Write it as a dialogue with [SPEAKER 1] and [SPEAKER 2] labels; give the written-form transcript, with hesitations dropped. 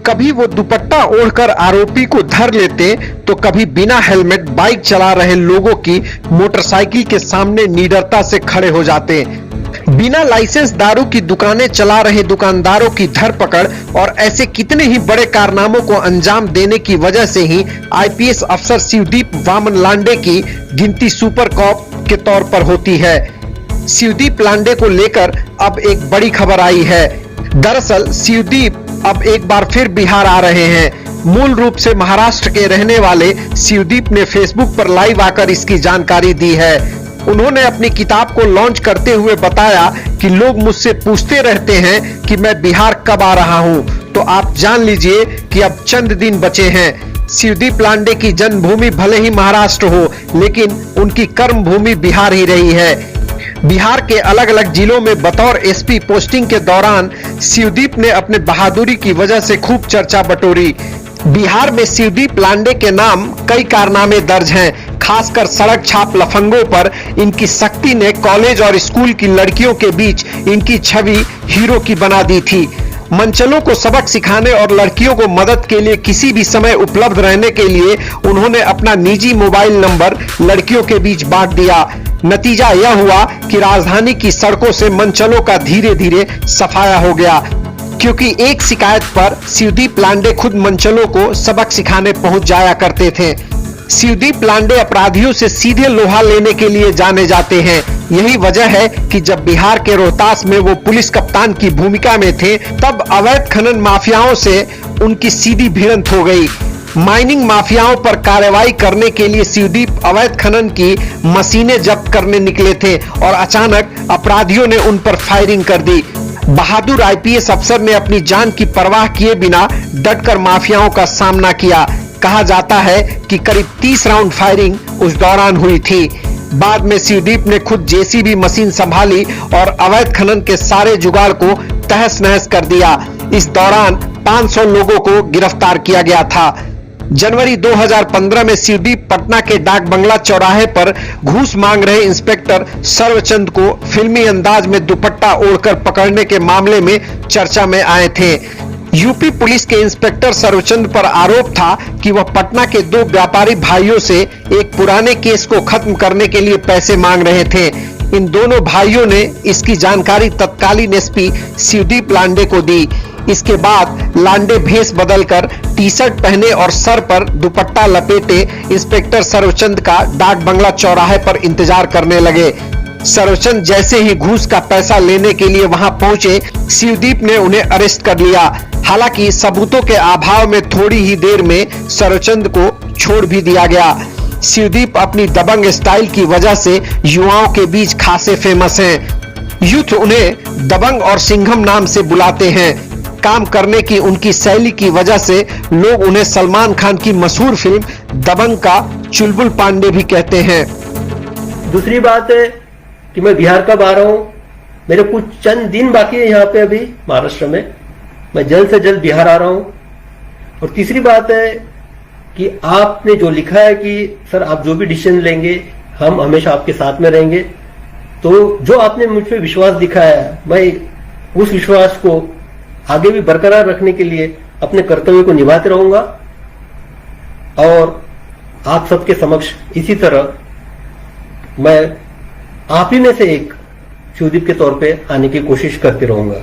[SPEAKER 1] कभी वो दुपट्टा ओढ़कर आरोपी को धर लेते तो कभी बिना हेलमेट बाइक चला रहे लोगों की मोटरसाइकिल के सामने निडरता से खड़े हो जाते। बिना लाइसेंस दारू की दुकानें चला रहे दुकानदारों की धरपकड़ और ऐसे कितने ही बड़े कारनामों को अंजाम देने की वजह से ही आईपीएस अफसर शिवदीप वामन लांडे की गिनती सुपर कॉप के तौर पर होती है। शिवदीप लांडे को लेकर अब एक बड़ी खबर आई है। दरअसल शिवदीप अब एक बार फिर बिहार आ रहे हैं। मूल रूप से महाराष्ट्र के रहने वाले शिवदीप ने फेसबुक पर लाइव आकर इसकी जानकारी दी है। उन्होंने अपनी किताब को लॉन्च करते हुए बताया कि लोग मुझसे पूछते रहते हैं कि मैं बिहार कब आ रहा हूं, तो आप जान लीजिए कि अब चंद दिन बचे हैं। शिवदीप लांडे की जन्मभूमि भले ही महाराष्ट्र हो, लेकिन उनकी कर्म भूमि बिहार ही रही है। बिहार के अलग अलग जिलों में बतौर एसपी पोस्टिंग के दौरान शिवदीप ने अपने बहादुरी की वजह से खूब चर्चा बटोरी। बिहार में शिवदीप लांडे के नाम कई कारनामे दर्ज हैं। खासकर सड़क छाप लफंगों पर इनकी सख्ती ने कॉलेज और स्कूल की लड़कियों के बीच इनकी छवि हीरो की बना दी थी। मंचलों को सबक सिखाने और लड़कियों को मदद के लिए किसी भी समय उपलब्ध रहने के लिए उन्होंने अपना निजी मोबाइल नंबर लड़कियों के बीच बांट दिया। नतीजा यह हुआ कि राजधानी की सड़कों से मंचलों का धीरे धीरे सफाया हो गया, क्योंकि एक शिकायत पर शिवदीप लांडे खुद मंचलों को सबक सिखाने पहुंच जाया करते थे। शिवदीप लांडे अपराधियों से सीधे लोहा लेने के लिए जाने जाते हैं। यही वजह है कि जब बिहार के रोहतास में वो पुलिस कप्तान की भूमिका में थे, तब अवैध खनन माफियाओं से उनकी सीधी भिड़ंत हो गई। माइनिंग माफियाओं पर कार्रवाई करने के लिए शिवदीप अवैध खनन की मशीनें जब्त करने निकले थे और अचानक अपराधियों ने उन पर फायरिंग कर दी। बहादुर आईपीएस अफसर ने अपनी जान की परवाह किए बिना डटकर माफियाओं का सामना किया। कहा जाता है कि करीब 30 राउंड फायरिंग उस दौरान हुई थी। बाद में शिवदीप ने खुद जेसीबी मशीन संभाली और अवैध खनन के सारे जुगाड़ को तहस नहस कर दिया। इस दौरान 500 लोगों को गिरफ्तार किया गया था। जनवरी 2015 में शिवदीप पटना के डाक बंगला चौराहे पर घूस मांग रहे इंस्पेक्टर सर्वचंद को फिल्मी अंदाज में दुपट्टा ओढ़कर पकड़ने के मामले में चर्चा में आए थे। यूपी पुलिस के इंस्पेक्टर सर्वचंद पर आरोप था कि वह पटना के 2 व्यापारी भाइयों से एक पुराने केस को खत्म करने के लिए पैसे मांग रहे थे। इन दोनों भाइयों ने इसकी जानकारी तत्कालीन एसपी शिवदीप लांडे को दी। इसके बाद लांडे भेष बदलकर टी-शर्ट पहने और सर पर दुपट्टा लपेटे इंस्पेक्टर सर्वचंद का डाक बंगला चौराहे पर इंतजार करने लगे। सर्वचंद जैसे ही घूस का पैसा लेने के लिए वहां पहुंचे, शिवदीप ने उन्हें अरेस्ट कर लिया। हालांकि सबूतों के अभाव में थोड़ी ही देर में सर्वचंद को छोड़ भी दिया गया। शिवदीप अपनी दबंग स्टाइल की वजह से युवाओं के बीच खासे फेमस हैं। यूथ उन्हें दबंग और सिंघम नाम से बुलाते हैं। काम करने की उनकी शैली की वजह से लोग उन्हें सलमान खान की मशहूर फिल्म दबंग का चुलबुल पांडे भी कहते हैं।
[SPEAKER 2] दूसरी बात है कि मैं बिहार कब आ रहा हूं, मेरे कुछ चंद दिन बाकी है यहाँ पे अभी महाराष्ट्र में। मैं जल्द से जल्द बिहार आ रहा हूं। और तीसरी बात है कि आपने जो लिखा है कि सर आप जो भी डिसीजन लेंगे हम हमेशा आपके साथ में रहेंगे, तो जो आपने मुझ पे विश्वास दिखाया है, मैं उस विश्वास को आगे भी बरकरार रखने के लिए अपने कर्तव्य को निभाते रहूंगा और आप सबके समक्ष इसी तरह मैं आप ही में से एक शिवदीप के तौर पे आने की कोशिश करते रहूंगा।